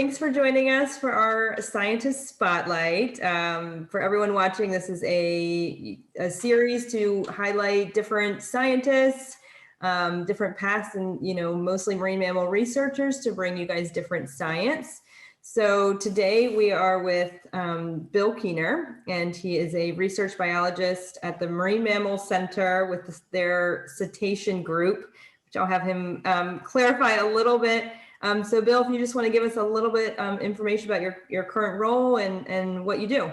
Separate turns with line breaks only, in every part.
thanks for joining us for our Scientist Spotlight. For everyone watching, this is a series to highlight different scientists, different paths, and mostly marine mammal researchers to bring you guys different science. So today we are with Bill Keener, and he is a research biologist at the Marine Mammal Center with their Cetacean group, which I'll have him clarify a little bit. So Bill, if you just want to give us a little bit information about your current role and what you do.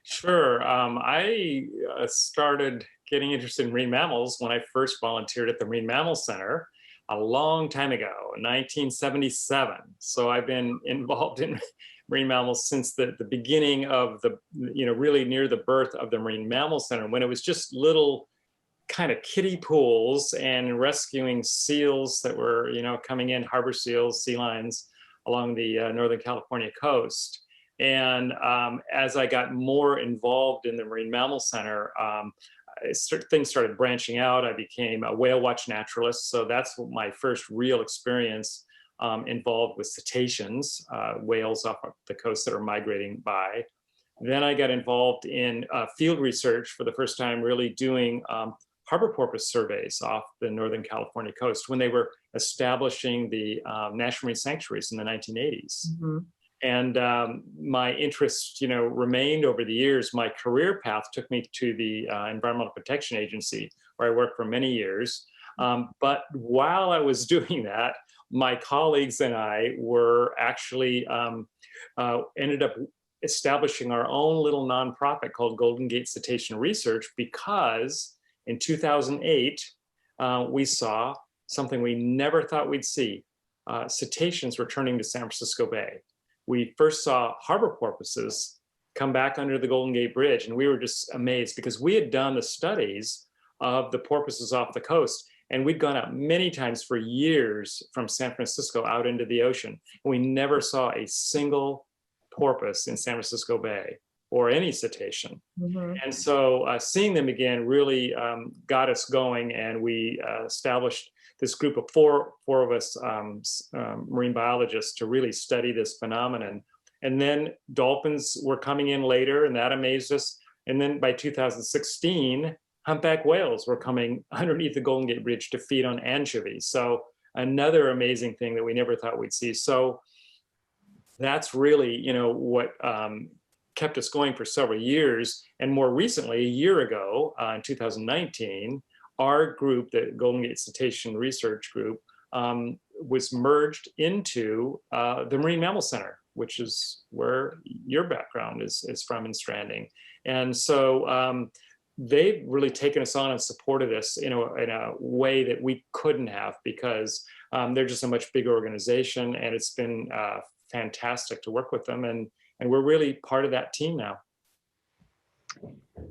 Sure. I started getting interested in marine mammals when I first volunteered at the Marine Mammal Center a long time ago, 1977. So I've been involved in marine mammals since the beginning of the, really near the birth of the Marine Mammal Center, when it was just little kind of kiddie pools and rescuing seals that were, coming in, harbor seals, sea lions along the Northern California coast. And as I got more involved in the Marine Mammal Center, things started branching out. I became a whale watch naturalist. So that's my first real experience involved with cetaceans, whales off the coast that are migrating by. Then I got involved in field research for the first time, really doing harbor porpoise surveys off the Northern California coast when they were establishing the national marine sanctuaries in the 1980s. Mm-hmm. And my interest, remained over the years. My career path took me to the Environmental Protection Agency, where I worked for many years. But while I was doing that, my colleagues and I were actually ended up establishing our own little nonprofit called Golden Gate Cetacean Research, because in 2008, we saw something we never thought we'd see. Cetaceans returning to San Francisco Bay. We first saw harbor porpoises come back under the Golden Gate Bridge, and we were just amazed because we had done the studies of the porpoises off the coast, and we'd gone out many times for years from San Francisco out into the ocean. And we never saw a single porpoise in San Francisco Bay or any cetacean. Mm-hmm. And so seeing them again really got us going, and we established this group of four of us marine biologists to really study this phenomenon. And then dolphins were coming in later, and that amazed us. And then by 2016, humpback whales were coming underneath the Golden Gate Bridge to feed on anchovies. So another amazing thing that we never thought we'd see. So that's really, what kept us going for several years. And more recently, a year ago, in 2019, our group, the Golden Gate Cetacean Research Group, was merged into the Marine Mammal Center, which is where your background is from in stranding. And so they've really taken us on and supported us in a way that we couldn't have, because they're just a much bigger organization, and it's been fantastic to work with them. And we're really part of that team now.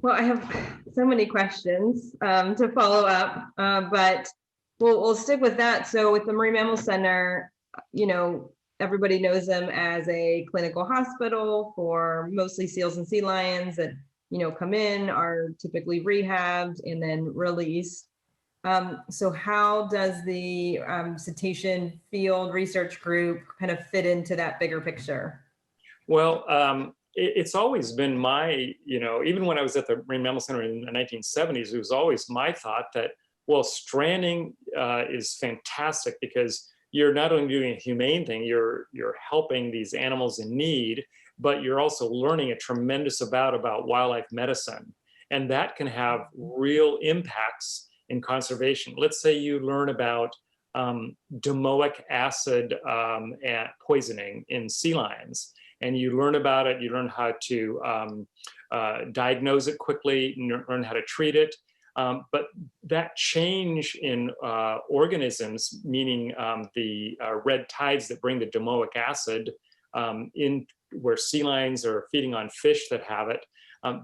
Well, I have so many questions to follow up, but we'll stick with that. So with the Marine Mammal Center, everybody knows them as a clinical hospital for mostly seals and sea lions that, come in, are typically rehabbed and then released. So how does the Cetacean Field Research Group kind of fit into that bigger picture?
Well, it's always been my, even when I was at the Marine Mammal Center in the 1970s, it was always my thought that, well, stranding is fantastic because you're not only doing a humane thing, you're helping these animals in need, but you're also learning a tremendous amount about wildlife medicine. And that can have real impacts in conservation. Let's say you learn about domoic acid poisoning in sea lions, and you learn about it, you learn how to diagnose it quickly, learn how to treat it. But that change in organisms, meaning the red tides that bring the domoic acid in where sea lions are feeding on fish that have it,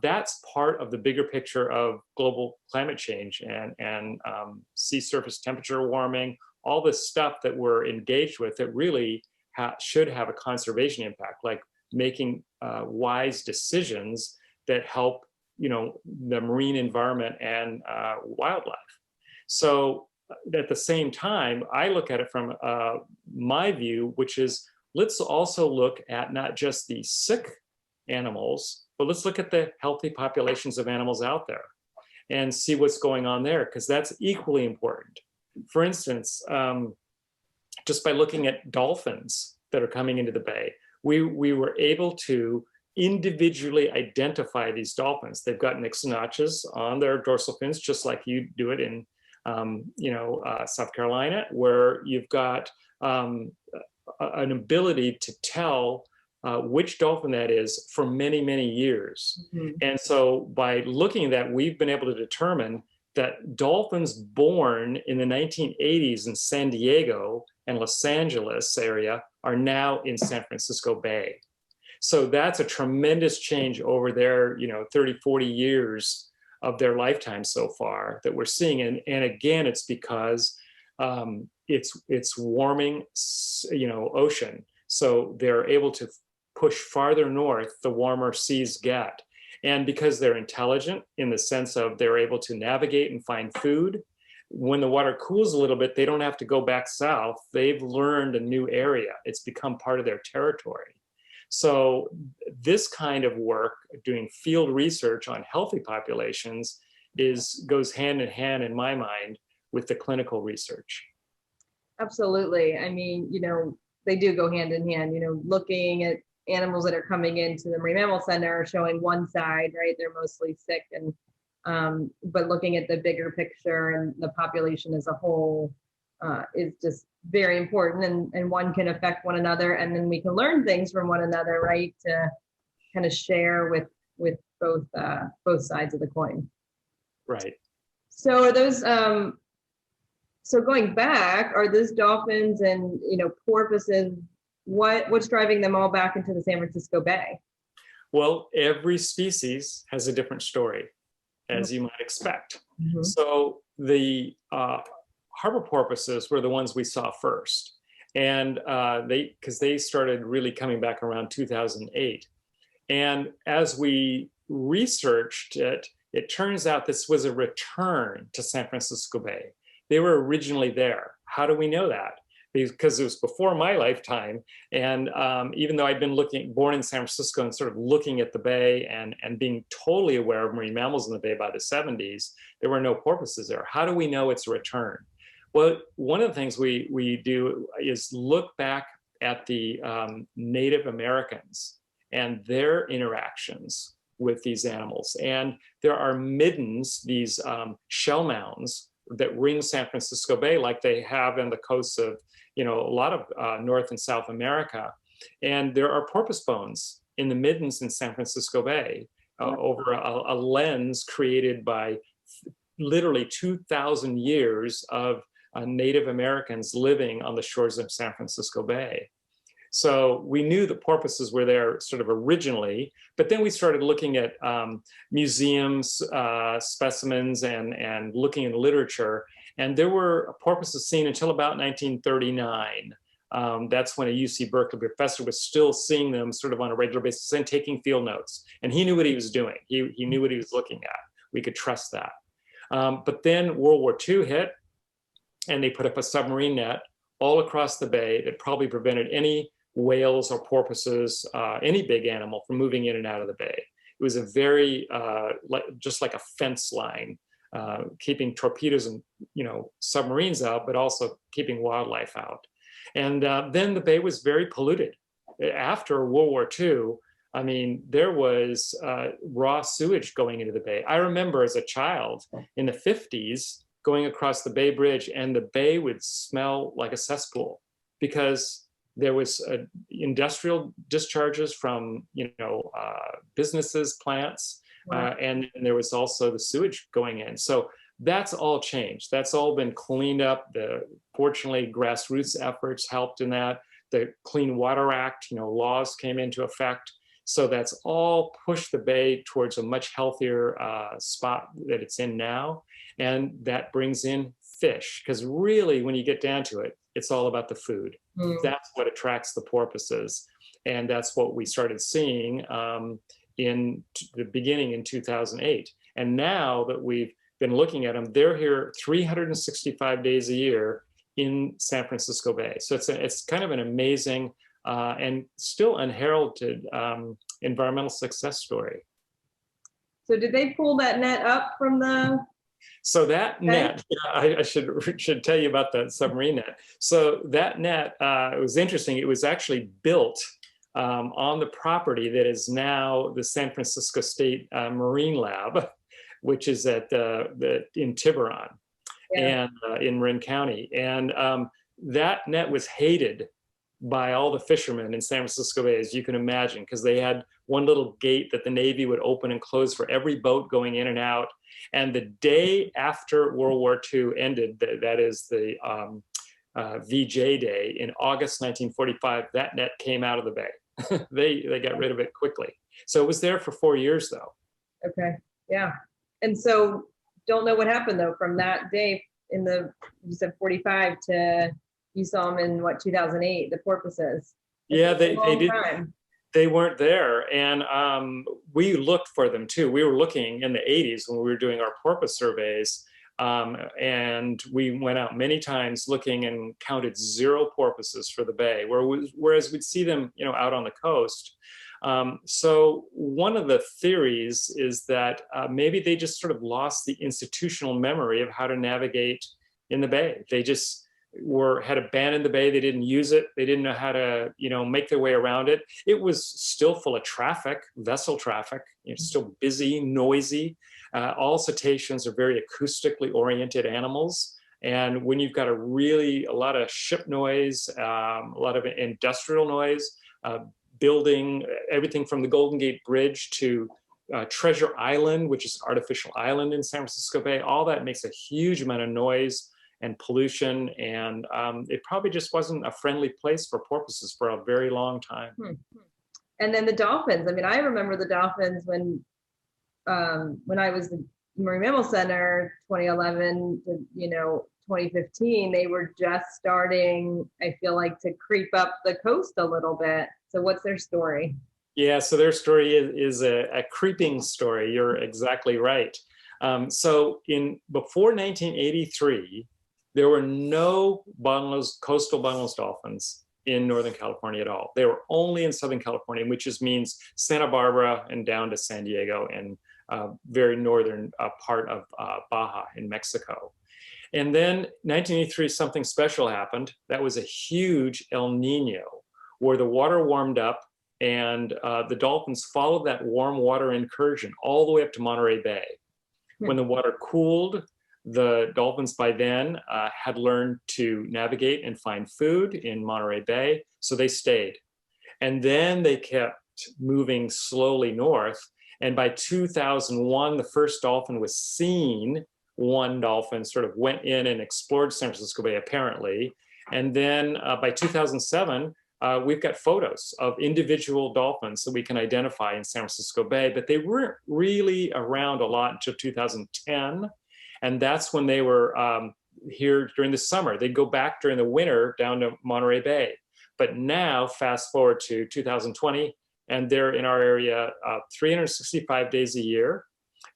that's part of the bigger picture of global climate change and sea surface temperature warming, all this stuff that we're engaged with that really should have a conservation impact, like making wise decisions that help, the marine environment and wildlife. So at the same time, I look at it from my view, which is let's also look at not just the sick animals, but let's look at the healthy populations of animals out there and see what's going on there, because that's equally important. For instance, just by looking at dolphins that are coming into the bay, we were able to individually identify these dolphins. They've got Nixon notches on their dorsal fins, just like you do it in South Carolina, where you've got an ability to tell which dolphin that is for many, many years. Mm-hmm. And so by looking at that, we've been able to determine that dolphins born in the 1980s in San Diego and Los Angeles area are now in San Francisco Bay. So that's a tremendous change over their 30, 40 years of their lifetime so far that we're seeing. And again, it's because it's warming, ocean. So they're able to push farther north the warmer seas get. And because they're intelligent in the sense of they're able to navigate and find food, when the water cools a little bit, they don't have to go back south. They've learned a new area. It's become part of their territory. So this kind of work, doing field research on healthy populations, goes hand in hand, in my mind, with the clinical research.
Absolutely. I mean, they do go hand in hand, looking at animals that are coming into the Marine Mammal Center showing one side, right? They're mostly sick, and but looking at the bigger picture and the population as a whole is just very important, and one can affect one another, and then we can learn things from one another, right? To kind of share with both sides of the coin.
Right.
So are those so going back, are those dolphins and porpoises, what's driving them all back into the San Francisco Bay?
Well, every species has a different story, as you might expect. Mm-hmm. So the harbor porpoises were the ones we saw first, and because they started really coming back around 2008. And as we researched it, it turns out this was a return to San Francisco Bay. They were originally there. How do we know that? Because it was before my lifetime. And even though I'd been born in San Francisco and sort of looking at the bay and being totally aware of marine mammals in the bay by the 70s, there were no porpoises there. How do we know it's a return? Well, one of the things we do is look back at the Native Americans and their interactions with these animals. And there are middens, these shell mounds that ring San Francisco Bay, like they have in the coasts of a lot of North and South America. And there are porpoise bones in the middens in San Francisco Bay over a lens created by literally 2,000 years of Native Americans living on the shores of San Francisco Bay. So we knew that porpoises were there sort of originally, but then we started looking at museums, specimens, and looking in literature. And there were porpoises seen until about 1939. That's when a UC Berkeley professor was still seeing them sort of on a regular basis and taking field notes. And he knew what he was doing. He knew what he was looking at. We could trust that. But then World War II hit, and they put up a submarine net all across the bay that probably prevented any whales or porpoises, any big animal, from moving in and out of the bay. It was a very, just like a fence line, keeping torpedoes and submarines out, but also keeping wildlife out. And then the bay was very polluted. After World War II, I mean, there was raw sewage going into the bay. I remember as a child in the 50s going across the Bay Bridge, and the bay would smell like a cesspool because there was industrial discharges from businesses, plants, wow. And there was also the sewage going in. So that's all changed. That's all been cleaned up. Fortunately, grassroots efforts helped in that. The Clean Water Act, laws came into effect. So that's all pushed the bay towards a much healthier spot that it's in now. And that brings in fish, because really, when you get down to it, it's all about the food. Mm. That's what attracts the porpoises. And that's what we started seeing in the beginning in 2008. And now that we've been looking at them, they're here 365 days a year in San Francisco Bay. So it's kind of an amazing and still unheralded environmental success story.
So did they pull that net up from the?
So that net, I should tell you about the submarine net. So that net, it was interesting. It was actually built on the property that is now the San Francisco State Marine Lab, which is at in Tiburon, and in Marin County. And that net was hated by all the fishermen in San Francisco Bay, as you can imagine, because they had one little gate that the Navy would open and close for every boat going in and out. And the day after World War II ended, that is the VJ Day in August 1945, that net came out of the bay. They got rid of it quickly. So it was there for 4 years, though.
Okay, yeah. And so don't know what happened, though, from that day in the, you said 45 to, you saw them in what, 2008, the porpoises.
Yeah, they did. They weren't there, and we looked for them too. We were looking in the 80s when we were doing our porpoise surveys, and we went out many times looking and counted 0 porpoises for the bay, whereas we'd see them, out on the coast. So one of the theories is that maybe they just sort of lost the institutional memory of how to navigate in the bay. They just had abandoned the bay. They didn't use it. They didn't know how to, make their way around it. It was still full of traffic, vessel traffic, still busy, noisy. All cetaceans are very acoustically oriented animals. And when you've got a lot of ship noise, a lot of industrial noise, building everything from the Golden Gate Bridge to Treasure Island, which is an artificial island in San Francisco Bay, all that makes a huge amount of noise and pollution, and it probably just wasn't a friendly place for porpoises for a very long time.
And then the dolphins. I mean, I remember the dolphins when I was the Marine Mammal Center, 2011 to 2015. They were just starting, I feel like, to creep up the coast a little bit. So what's their story? Yeah,
so their story is a creeping story. You're exactly right. So before 1983. There were no coastal bottlenose dolphins in Northern California at all. They were only in Southern California, which just means Santa Barbara and down to San Diego and very northern part of Baja in Mexico. And then 1983, something special happened. That was a huge El Nino, where the water warmed up and the dolphins followed that warm water incursion all the way up to Monterey Bay. When the water cooled, the dolphins by then had learned to navigate and find food in Monterey Bay, so they stayed. And then they kept moving slowly north. And by 2001, the first dolphin was seen. One dolphin sort of went in and explored San Francisco Bay, apparently. And then by 2007, we've got photos of individual dolphins that we can identify in San Francisco Bay, but they weren't really around a lot until 2010. And that's when they were here during the summer. They'd go back during the winter down to Monterey Bay. But now, fast forward to 2020, and they're in our area 365 days a year,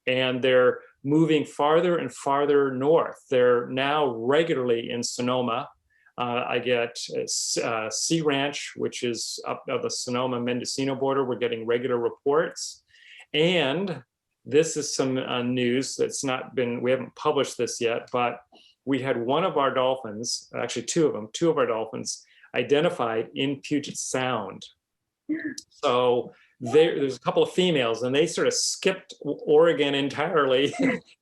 and they're moving farther and farther north. They're now regularly in Sonoma. I get Sea Ranch, which is up of the Sonoma-Mendocino border. We're getting regular reports. And this is some news that's we haven't published this yet, but we had one of our dolphins, actually two of our dolphins identified in Puget Sound. So there's a couple of females, and they sort of skipped Oregon entirely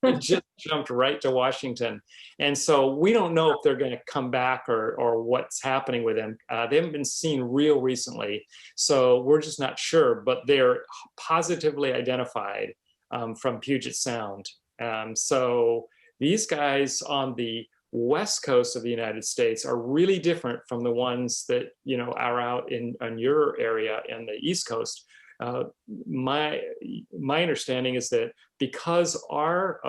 and just jumped right to Washington. And so we don't know if they're going to come back or what's happening with them. They haven't been seen real recently, so we're just not sure, but they're positively identified from Puget Sound. So these guys on the west coast of the United States are really different from the ones that are out in your area in the East Coast. My understanding is that because our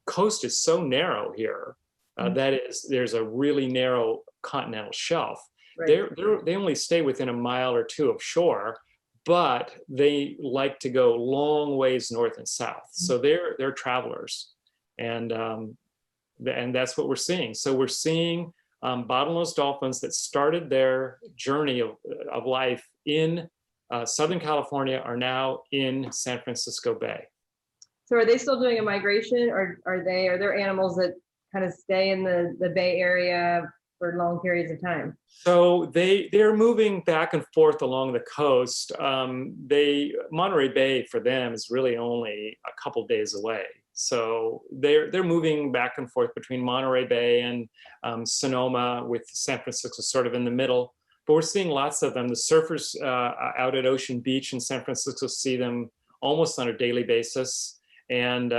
coast is so narrow here, that is, there's a really narrow continental shelf. Right. They only stay within a mile or two of shore, but they like to go long ways north and south. So they're travelers, and that's what we're seeing. So we're seeing bottlenose dolphins that started their journey of life in Southern California are now in San Francisco Bay.
So are they still doing a migration, or are there animals that kind of stay in the Bay Area for long periods of time?
So they're moving back and forth along the coast. Monterey Bay for them is really only a couple days away. So they're moving back and forth between Monterey Bay and Sonoma, with San Francisco sort of in the middle. But we're seeing lots of them. The surfers out at Ocean Beach in San Francisco see them almost on a daily basis. And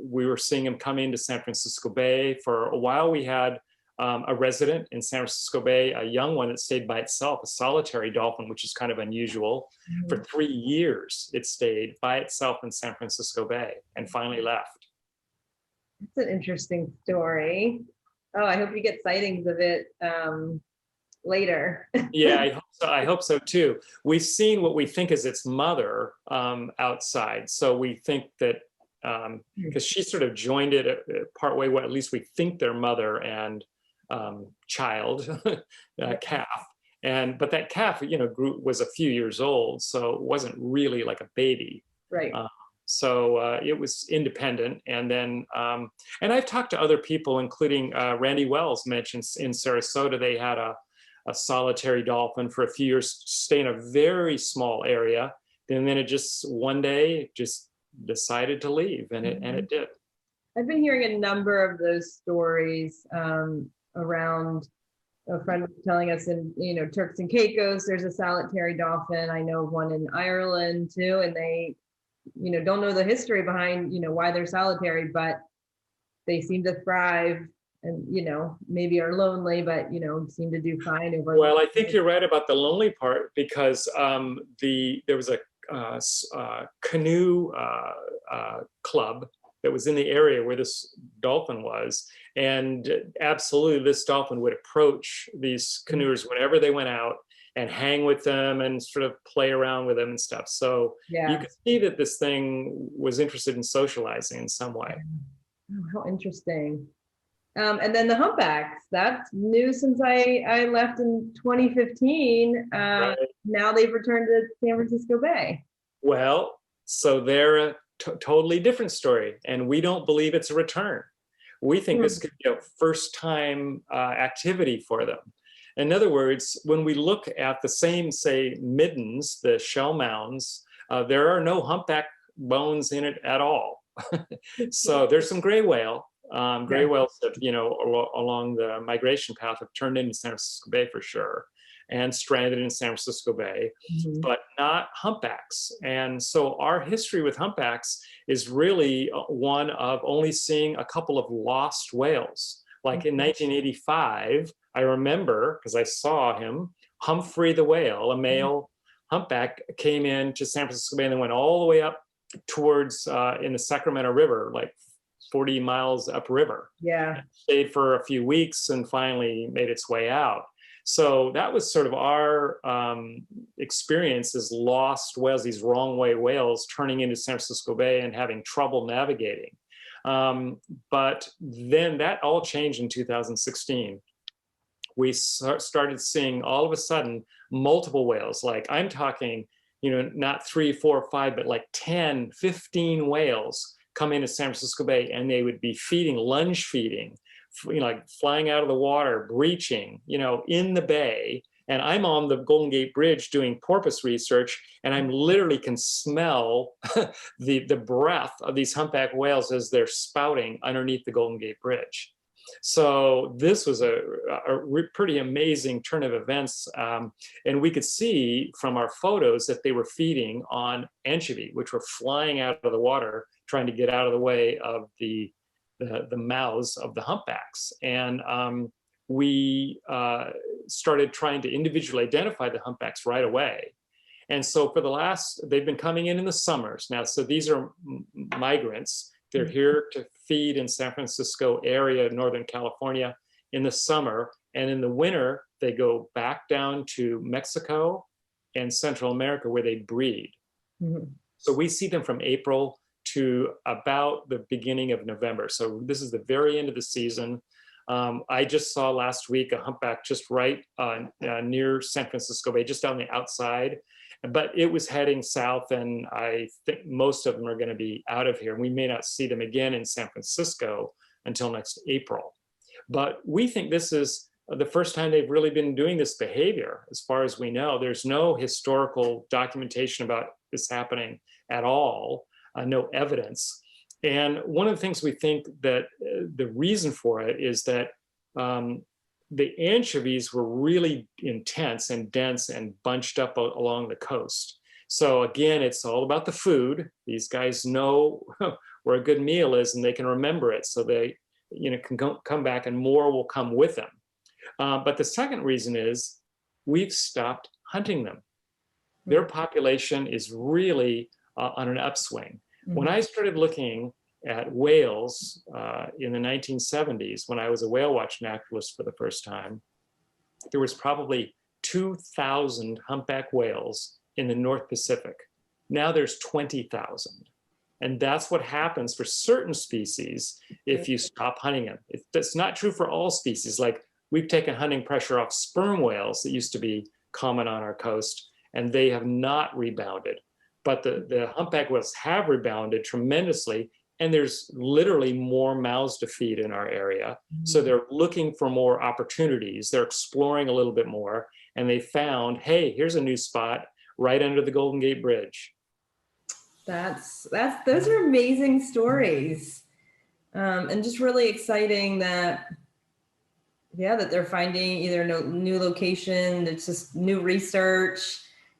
we were seeing them come into San Francisco Bay. For a while, we had a resident in San Francisco Bay, a young one that stayed by itself, a solitary dolphin, which is kind of unusual. Mm-hmm. For 3 years, it stayed by itself in San Francisco Bay and finally left.
That's an interesting story. Oh, I hope you get sightings of it later.
Yeah, I hope so too. We've seen what we think is its mother outside. So we think that because she sort of joined it partway, at least we think their mother and child, calf. But that calf, was a few years old, so it wasn't really like a baby.
Right.
So it was independent. And then, and I've talked to other people, including Randy Wells mentioned in Sarasota, they had a solitary dolphin for a few years, stay in a very small area. And then it just one day just decided to leave, and it did.
I've been hearing a number of those stories around. A friend was telling us in Turks and Caicos there's a solitary dolphin. I know one in Ireland too, and they don't know the history behind why they're solitary, but they seem to thrive and maybe are lonely, but seem to do fine over.
Well, I think you're right about the lonely part, because there was a canoe club that was in the area where this dolphin was, and absolutely this dolphin would approach these canoers whenever they went out and hang with them and sort of play around with them and stuff. So you could see that this thing was interested in socializing in some way.
Oh, how interesting. And then the humpbacks, that's new since I left in 2015. Right. Now they've returned to San Francisco Bay.
Well, so they're a totally different story, and we don't believe it's a return. We think this could be a first-time activity for them. In other words, when we look at the same, say, middens, the shell mounds, there are no humpback bones in it at all. So there's some gray whale. Gray whales that, along the migration path have turned into San Francisco Bay for sure, and stranded in San Francisco Bay, but not humpbacks. And so our history with humpbacks is really one of only seeing a couple of lost whales. Like in 1985, I remember, because I saw him, Humphrey the whale, a male humpback, came into San Francisco Bay and then went all the way up towards in the Sacramento River, like 40 miles upriver.
Yeah.
Stayed for a few weeks and finally made its way out. So that was sort of our experience as lost whales, these wrong way whales turning into San Francisco Bay and having trouble navigating. But then that all changed in 2016. We started seeing all of a sudden multiple whales, like I'm talking, not 3, 4, 5, but like 10, 15 whales come into San Francisco Bay, and they would be feeding, lunge feeding, like flying out of the water, breaching, in the bay. And I'm on the Golden Gate Bridge doing porpoise research, and I'm literally can smell the breath of these humpback whales as they're spouting underneath the Golden Gate Bridge. So this was a pretty amazing turn of events. And we could see from our photos that they were feeding on anchovy, which were flying out of the water, trying to get out of the way of the mouths of the humpbacks. And we started trying to individually identify the humpbacks right away. And so they've been coming in the summers now. So these are migrants. They're here to feed in San Francisco area, Northern California in the summer. And in the winter, they go back down to Mexico and Central America where they breed. So we see them from April to about the beginning of November. So this is the very end of the season. I just saw last week a humpback just right near San Francisco Bay, just on the outside, but it was heading south, and I think most of them are going to be out of here. We may not see them again in San Francisco until next April. But we think this is the first time they've really been doing this behavior. As far as we know, there's no historical documentation about this happening at all, no evidence. And one of the things we think that the reason for it is that the anchovies were really intense and dense and bunched up along the coast. So again, it's all about the food. These guys know where a good meal is, and they can remember it. So they can come back, and more will come with them. But the second reason is we've stopped hunting them. Their population is really on an upswing. When I started looking at whales in the 1970s, when I was a whale watch naturalist for the first time, there was probably 2,000 humpback whales in the North Pacific. Now there's 20,000. And that's what happens for certain species if you stop hunting them. That's not true for all species. Like, we've taken hunting pressure off sperm whales that used to be common on our coast, and they have not rebounded. But the humpback whales have rebounded tremendously, and there's literally more mouths to feed in our area. So they're looking for more opportunities. They're exploring a little bit more, and they found, hey, here's a new spot right under the Golden Gate Bridge.
Those are amazing stories, and just really exciting that they're finding either no new location, it's just new research,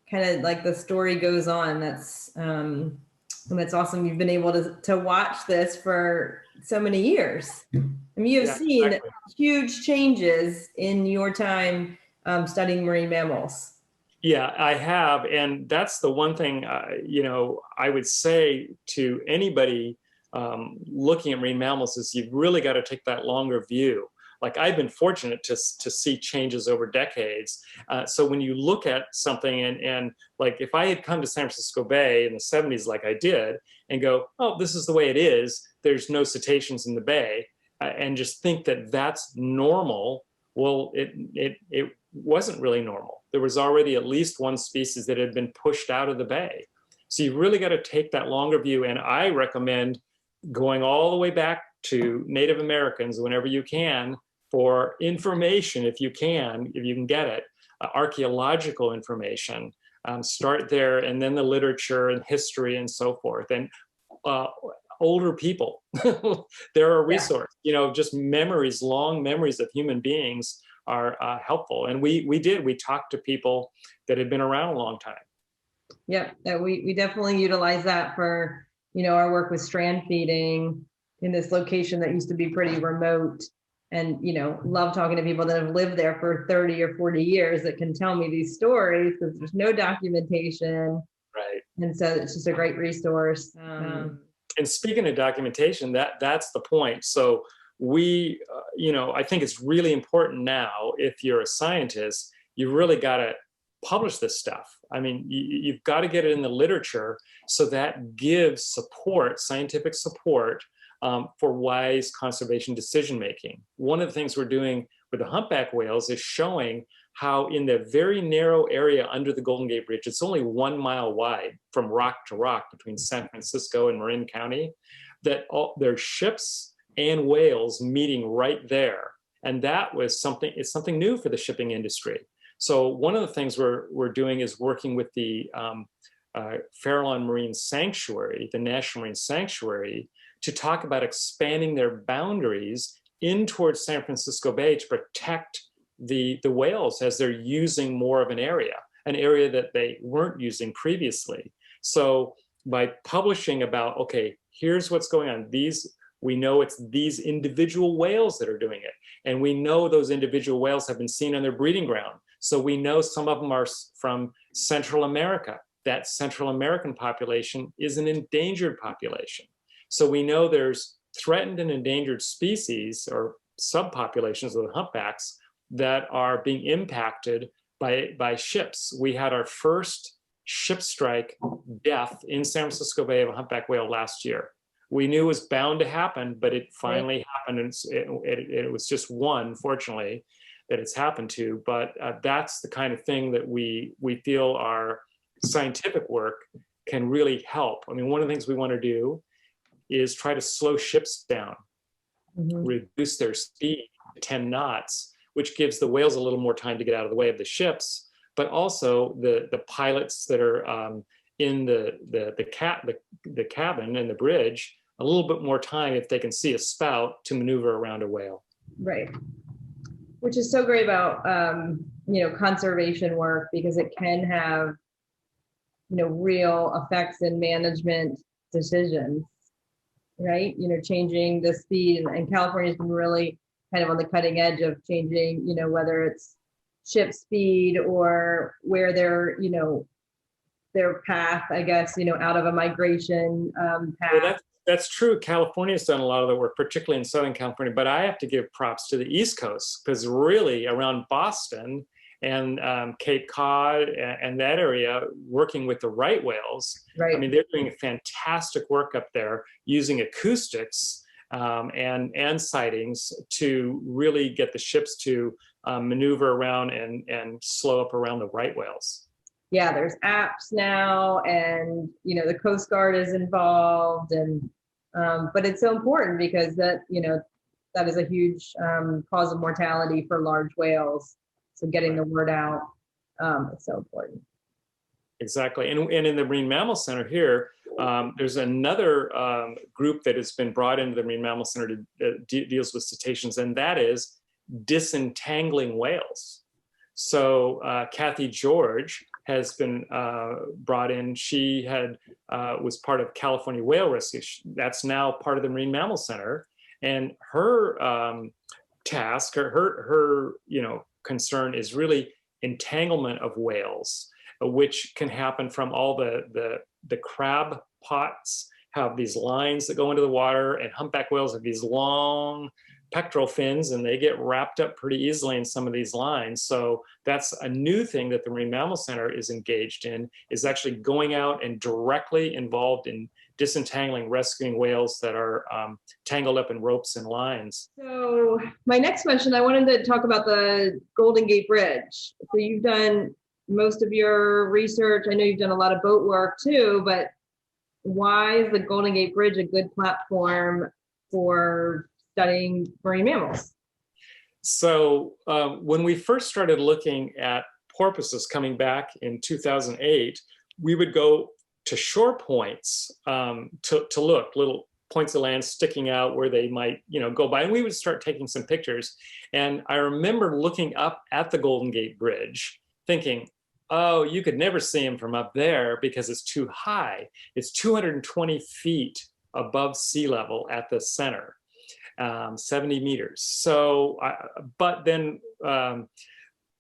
kind of like the story goes on. That's awesome. You've been able to watch this for so many years. I mean, you've seen huge changes in your time studying marine mammals.
Yeah, I have. And that's the one thing, I would say to anybody looking at marine mammals is you've really got to take that longer view. Like, I've been fortunate to see changes over decades. So when you look at something and like, if I had come to San Francisco Bay in the 70s, like I did, and go, oh, this is the way it is, there's no cetaceans in the bay, and just think that that's normal, well, it wasn't really normal. There was already at least one species that had been pushed out of the bay. So you really got to take that longer view. And I recommend going all the way back to Native Americans whenever you can for information, if you can get it, archaeological information. Start there, and then the literature and history and so forth. And older people, they're a resource. Just memories, long memories of human beings are helpful. And we talked to people that had been around a long time.
Yeah, we definitely utilize that for, our work with strand feeding in this location that used to be pretty remote, and, love talking to people that have lived there for 30 or 40 years that can tell me these stories because there's no documentation.
Right.
And so it's just a great resource.
And speaking of documentation, that's the point. So we, I think it's really important now, if you're a scientist, you really got to publish this stuff. I mean, you've got to get it in the literature, so that gives support, scientific support, for wise conservation decision-making. One of the things we're doing with the humpback whales is showing how in the very narrow area under the Golden Gate Bridge, it's only 1 mile wide from rock to rock between San Francisco and Marin County, that there's ships and whales meeting right there. And that was it's something new for the shipping industry. So one of the things we're doing is working with the Farallon Marine Sanctuary, the National Marine Sanctuary, to talk about expanding their boundaries in towards San Francisco Bay to protect the whales as they're using more of an area that they weren't using previously. So by publishing about, okay, here's what's going on, we know it's these individual whales that are doing it. And we know those individual whales have been seen on their breeding ground. So we know some of them are from Central America. That Central American population is an endangered population. So we know there's threatened and endangered species or subpopulations of the humpbacks that are being impacted by ships. We had our first ship strike death in San Francisco Bay of a humpback whale last year. we knew was bound to happen, but it finally happened, and it was just one, fortunately, that it's happened to. But that's the kind of thing that we feel our scientific work can really help. I mean, one of the things we want to do is try to slow ships down, reduce their speed to 10 knots, which gives the whales a little more time to get out of the way of the ships, but also the pilots that are in the cabin and the bridge a little bit more time if they can see a spout to maneuver around a whale.
Right. Which is so great about, conservation work, because it can have, real effects in management decisions, right? Changing the speed, and California's been really kind of on the cutting edge of changing, whether it's ship speed or where their path, I guess, out of a migration path.
Well, that's true. California's done a lot of the work, particularly in Southern California, but I have to give props to the East Coast, because really around Boston and Cape Cod and that area, working with the right whales,
Right.
I mean, they're doing fantastic work up there using acoustics and sightings to really get the ships to maneuver around and slow up around the right whales.
Yeah, there's apps now, and the Coast Guard is involved, and but it's so important because that is a huge cause of mortality for large whales. So getting the word out is so important.
Exactly, and in the Marine Mammal Center here, there's another group that has been brought into the Marine Mammal Center that deals with cetaceans, and that is disentangling whales. So Kathy George has been brought in. She was part of California Whale Rescue. That's now part of the Marine Mammal Center, and her task, her concern is really entanglement of whales, which can happen from all the crab pots have these lines that go into the water, and humpback whales have these long pectoral fins, and they get wrapped up pretty easily in some of these lines. So that's a new thing that the Marine Mammal Center is engaged in, is actually going out and directly involved in disentangling, rescuing whales that are tangled up in ropes and lines.
So my next question, I wanted to talk about the Golden Gate Bridge. So you've done most of your research. I know you've done a lot of boat work too, but why is the Golden Gate Bridge a good platform for studying marine mammals?
So when we first started looking at porpoises coming back in 2008, we would go to shore points to look, little points of land sticking out where they might go by, and we would start taking some pictures. And I remember looking up at the Golden Gate Bridge thinking, oh, you could never see them from up there because it's too high. It's 220 feet above sea level at the center. 70 meters. So, but then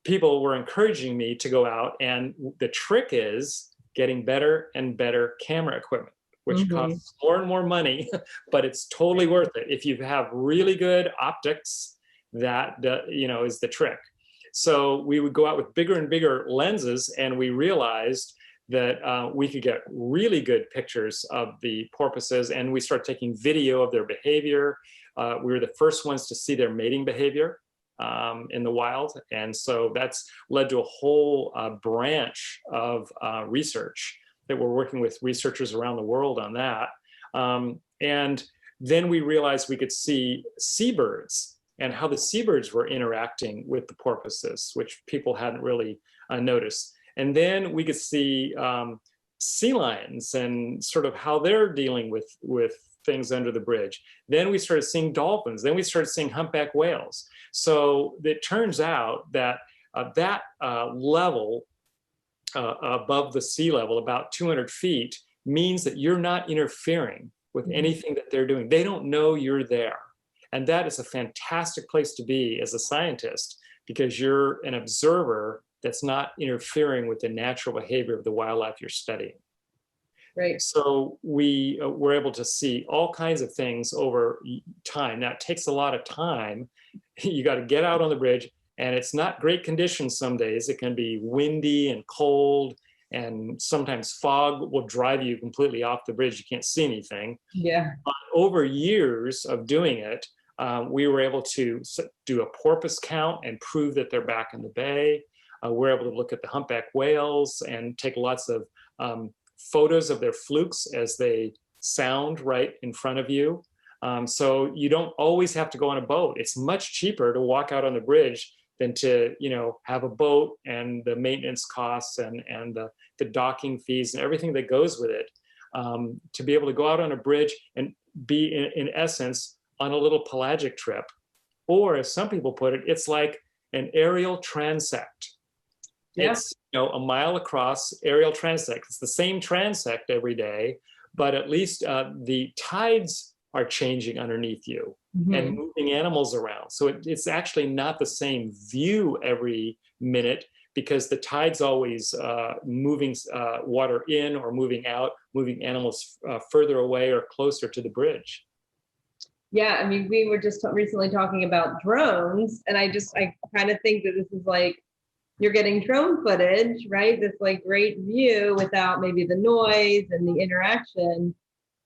people were encouraging me to go out, and the trick is getting better and better camera equipment, which costs more and more money, but it's totally worth it. If you have really good optics, that is the trick. So we would go out with bigger and bigger lenses, and we realized that we could get really good pictures of the porpoises, and we started taking video of their behavior. We were the first ones to see their mating behavior in the wild. And so that's led to a whole branch of research that we're working with researchers around the world on that. And then we realized we could see seabirds and how the seabirds were interacting with the porpoises, which people hadn't really noticed. And then we could see sea lions and sort of how they're dealing with things under the bridge. Then we started seeing dolphins. Then we started seeing humpback whales. So it turns out that that level above the sea level, about 200 feet, means that you're not interfering with anything that they're doing. They don't know you're there. And that is a fantastic place to be as a scientist, because you're an observer that's not interfering with the natural behavior of the wildlife you're studying.
Right.
So we were able to see all kinds of things over time. Now, it takes a lot of time. You got to get out on the bridge, and it's not great conditions some days. It can be windy and cold, and sometimes fog will drive you completely off the bridge. You can't see anything.
Yeah.
But over years of doing it, we were able to do a porpoise count and prove that they're back in the bay. We're able to look at the humpback whales and take lots of photos of their flukes as they sound right in front of you. So you don't always have to go on a boat. It's much cheaper to walk out on the bridge than to, have a boat and the maintenance costs and the docking fees and everything that goes with it. To be able to go out on a bridge and be, in essence, on a little pelagic trip. Or as some people put it, it's like an aerial transect. Yeah. It's a mile across aerial transect. It's the same transect every day, but at least the tides are changing underneath you and moving animals around. So it's actually not the same view every minute because the tide's always moving water in or moving out, moving animals further away or closer to the bridge.
Yeah, I mean, we were just recently talking about drones, and I kind of think that this is like, you're getting drone footage, right? This like great view without maybe the noise and the interaction,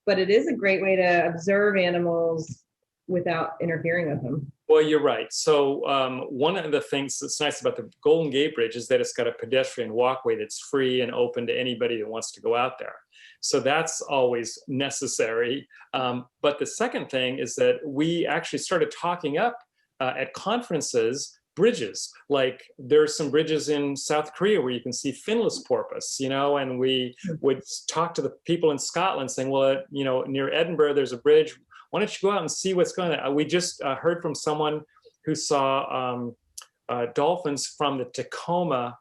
but it is a great way to observe animals without interfering with them.
Well, you're right. So one of the things that's nice about the Golden Gate Bridge is that it's got a pedestrian walkway that's free and open to anybody that wants to go out there. So that's always necessary. But the second thing is that we actually started talking up at conferences bridges. Like there's some bridges in South Korea where you can see finless porpoise, and we would talk to the people in Scotland saying, well, near Edinburgh, there's a bridge. Why don't you go out and see what's going on? We just heard from someone who saw dolphins from the Tacoma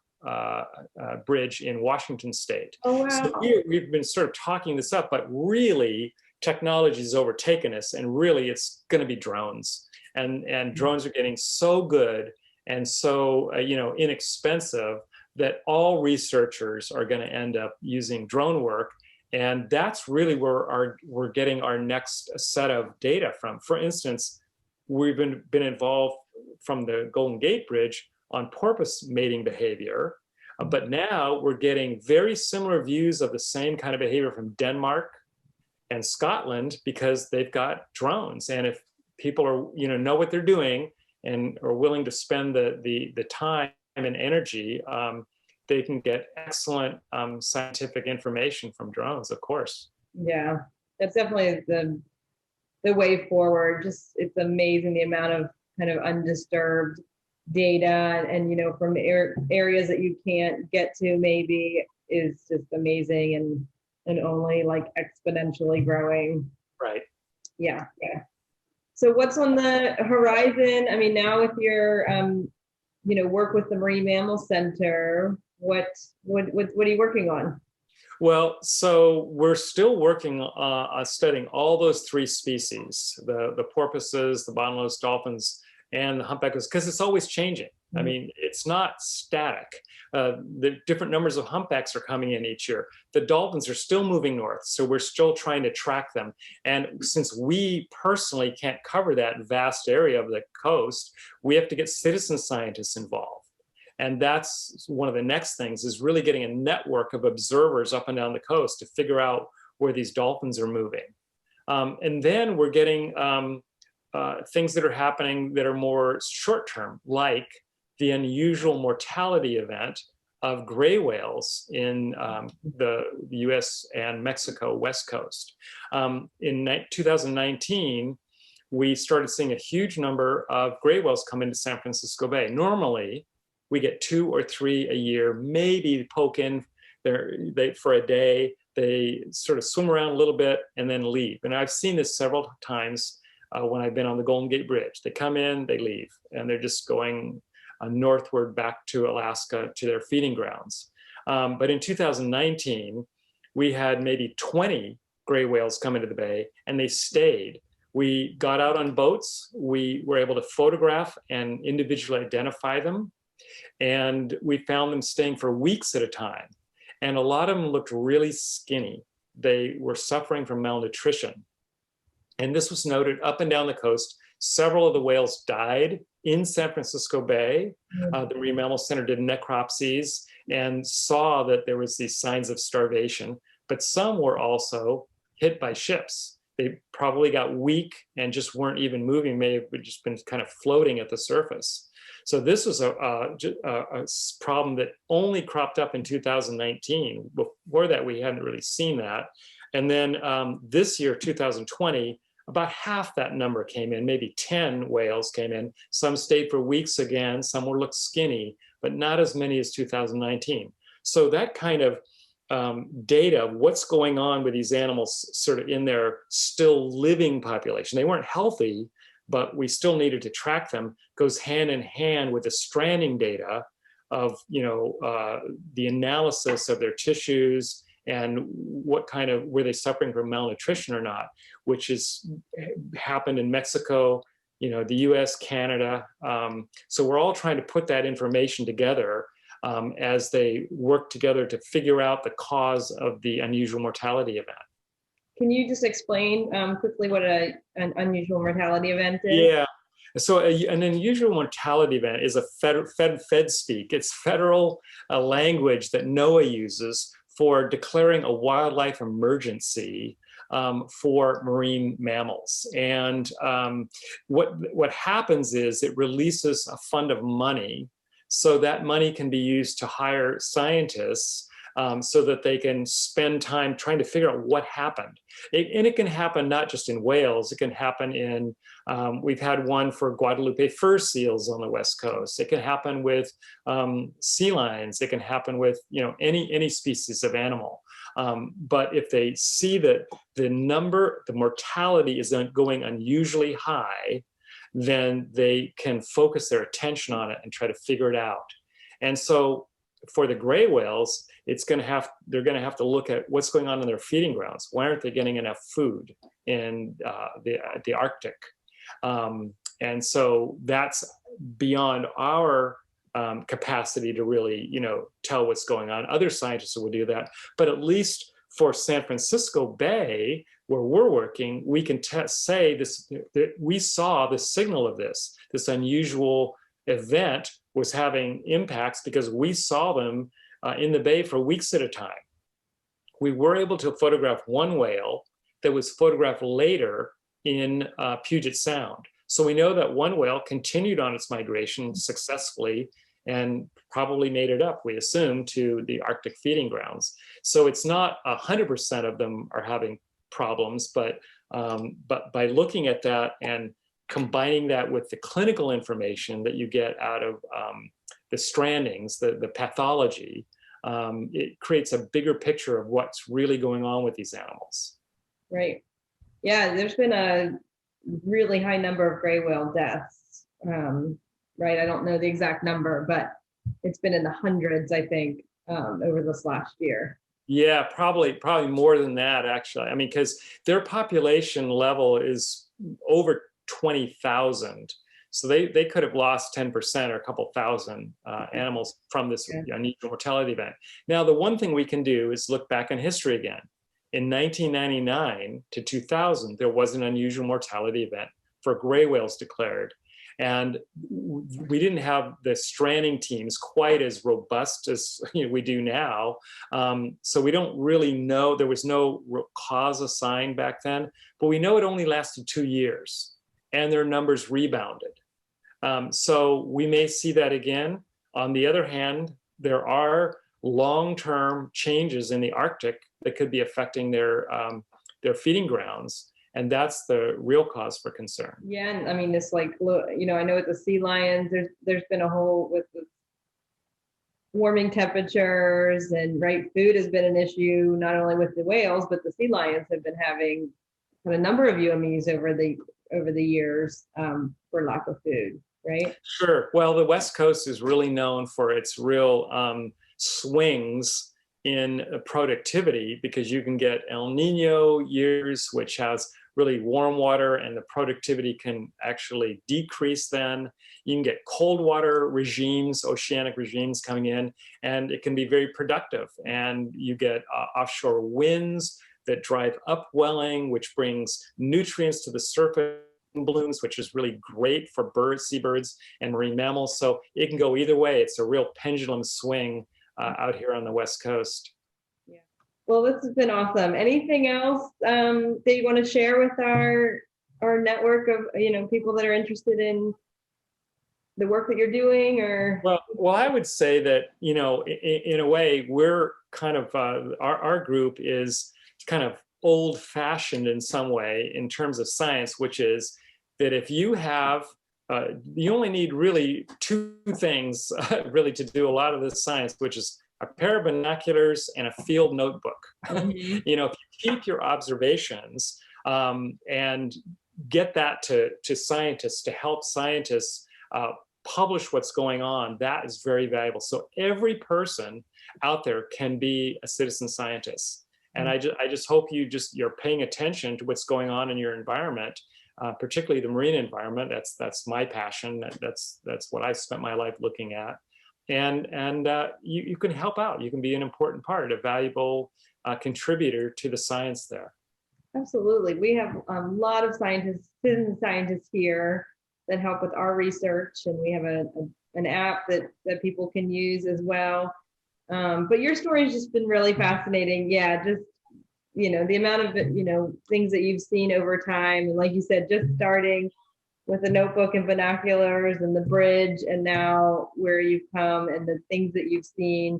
Bridge in Washington State.
Oh, wow.
So we've been sort of talking this up, but really technology has overtaken us, and really it's going to be drones. And drones are getting so good and so inexpensive that all researchers are going to end up using drone work. And that's really where we're getting our next set of data from. For instance, we've been involved from the Golden Gate Bridge on porpoise mating behavior, but now we're getting very similar views of the same kind of behavior from Denmark and Scotland because they've got drones. And if people are, know what they're doing and are willing to spend the time and energy, they can get excellent scientific information from drones, of course.
Yeah, that's definitely the way forward. Just, it's amazing the amount of kind of undisturbed data and, from areas that you can't get to maybe is just amazing and only like exponentially growing.
Right.
Yeah. Yeah. So what's on the horizon? I mean, now with your, work with the Marine Mammal Center, what are you working on?
Well, so we're still working on studying all those three species, the porpoises, the bottlenose dolphins, and the humpbacks, because it's always changing. I mean, it's not static. The different numbers of humpbacks are coming in each year. The dolphins are still moving north, so we're still trying to track them. And since we personally can't cover that vast area of the coast, we have to get citizen scientists involved. And that's one of the next things, is really getting a network of observers up and down the coast to figure out where these dolphins are moving. And then we're getting things that are happening that are more short-term, like the unusual mortality event of gray whales in the US and Mexico West Coast. In 2019, we started seeing a huge number of gray whales come into San Francisco Bay. Normally, we get 2 or 3 a year, maybe poke in for a day. They sort of swim around a little bit and then leave. And I've seen this several times when I've been on the Golden Gate Bridge. They come in, they leave, and they're just going northward back to Alaska to their feeding grounds. But in 2019, we had maybe 20 gray whales come into the bay, and they stayed. We got out on boats. We were able to photograph and individually identify them. And we found them staying for weeks at a time. And a lot of them looked really skinny. They were suffering from malnutrition. And this was noted up and down the coast. Several of the whales died in San Francisco Bay. The Marine Mammal Center did necropsies, and saw that there was these signs of starvation, but some were also hit by ships. They probably got weak and just weren't even moving, may have just been kind of floating at the surface. So this was a problem that only cropped up in 2019. Before that, we hadn't really seen that. And then this year, 2020, about half that number came in, maybe 10 whales came in. Some stayed for weeks again, some were looked skinny, but not as many as 2019. So that kind of data, what's going on with these animals sort of in their still living population. They weren't healthy, but we still needed to track them, goes hand in hand with the stranding data of, the analysis of their tissues and what kind of, were they suffering from malnutrition or not, which has happened in Mexico, the US, Canada. So we're all trying to put that information together as they work together to figure out the cause of the unusual mortality event.
Can you just explain quickly what an unusual mortality event is?
Yeah. So an unusual mortality event is a Fed speak. It's federal language that NOAA uses for declaring a wildlife emergency for marine mammals. And what happens is it releases a fund of money, so that money can be used to hire scientists so that they can spend time trying to figure out what happened. And it can happen not just in whales, it can happen in, we've had one for Guadalupe fur seals on the West Coast. It can happen with sea lions. It can happen with any species of animal. But if they see that the mortality is going unusually high, then they can focus their attention on it and try to figure it out. And so for the gray whales, they're going to have to look at what's going on in their feeding grounds. Why aren't they getting enough food in the Arctic? And so that's beyond our capacity to really, tell what's going on. Other scientists will do that, but at least for San Francisco Bay, where we're working, we can say this, that we saw the signal of this unusual event was having impacts because we saw them in the bay for weeks at a time. We were able to photograph one whale that was photographed later in Puget Sound. So we know that one whale continued on its migration successfully and probably made it up, we assume, to the Arctic feeding grounds. So it's not 100% of them are having problems, but by looking at that and combining that with the clinical information that you get out of the strandings, the pathology, it creates a bigger picture of what's really going on with these animals.
Right. Yeah, there's been a really high number of gray whale deaths. Right, I don't know the exact number, but it's been in the hundreds, I think, over this last year.
Yeah, probably more than that, actually. I mean, because their population level is over 20,000. So they could have lost 10% or a couple thousand animals from this unusual mortality event. Now, the one thing we can do is look back in history again. In 1999 to 2000, there was an unusual mortality event for gray whales declared. And we didn't have the stranding teams quite as robust as we do now. So we don't really know, there was no cause assigned back then, but we know it only lasted 2 years and their numbers rebounded. So we may see that again. On the other hand, there are long-term changes in the Arctic that could be affecting their feeding grounds. And that's the real cause for concern.
Yeah, and I mean, it's like, I know with the sea lions, there's been a whole, with the warming temperatures and food has been an issue, not only with the whales, but the sea lions have been having a number of UMEs over the years for lack of food, right?
Sure. Well, the West Coast is really known for its real swings in productivity, because you can get El Nino years, which has really warm water, and the productivity can actually decrease then. You can get cold water regimes, oceanic regimes coming in, and it can be very productive. And you get offshore winds that drive upwelling, which brings nutrients to the surface, blooms, which is really great for birds, seabirds, and marine mammals. So it can go either way. It's a real pendulum swing out here on the West Coast.
Yeah. Well, this has been awesome. Anything else that you want to share with our network of people that are interested in the work that you're doing? Or
well, I would say that in a way we're kind of our group is kind of old-fashioned in some way in terms of science, which is that if you have you only need really two things really to do a lot of this science, which is a pair of binoculars and a field notebook.
Mm-hmm.
If you keep your observations and get that to scientists, to help scientists publish what's going on, that is very valuable. So every person out there can be a citizen scientist. And I just hope you're paying attention to what's going on in your environment, particularly the marine environment. That's my passion. That's what I've spent my life looking at. And you can help out. You can be an important part, a valuable contributor to the science there.
Absolutely. We have a lot of citizen scientists here that help with our research, and we have an app that people can use as well. But your story has just been really fascinating. Yeah, just the amount of things that you've seen over time, and like you said, just starting with a notebook and binoculars and the bridge, and now where you've come and the things that you've seen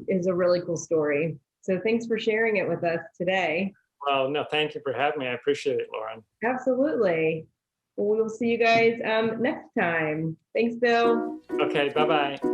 is a really cool story. So thanks for sharing it with us today.
Well, no, thank you for having me. I appreciate it, Lauren.
Absolutely. Well, we will see you guys next time. Thanks, Bill.
Okay, bye-bye.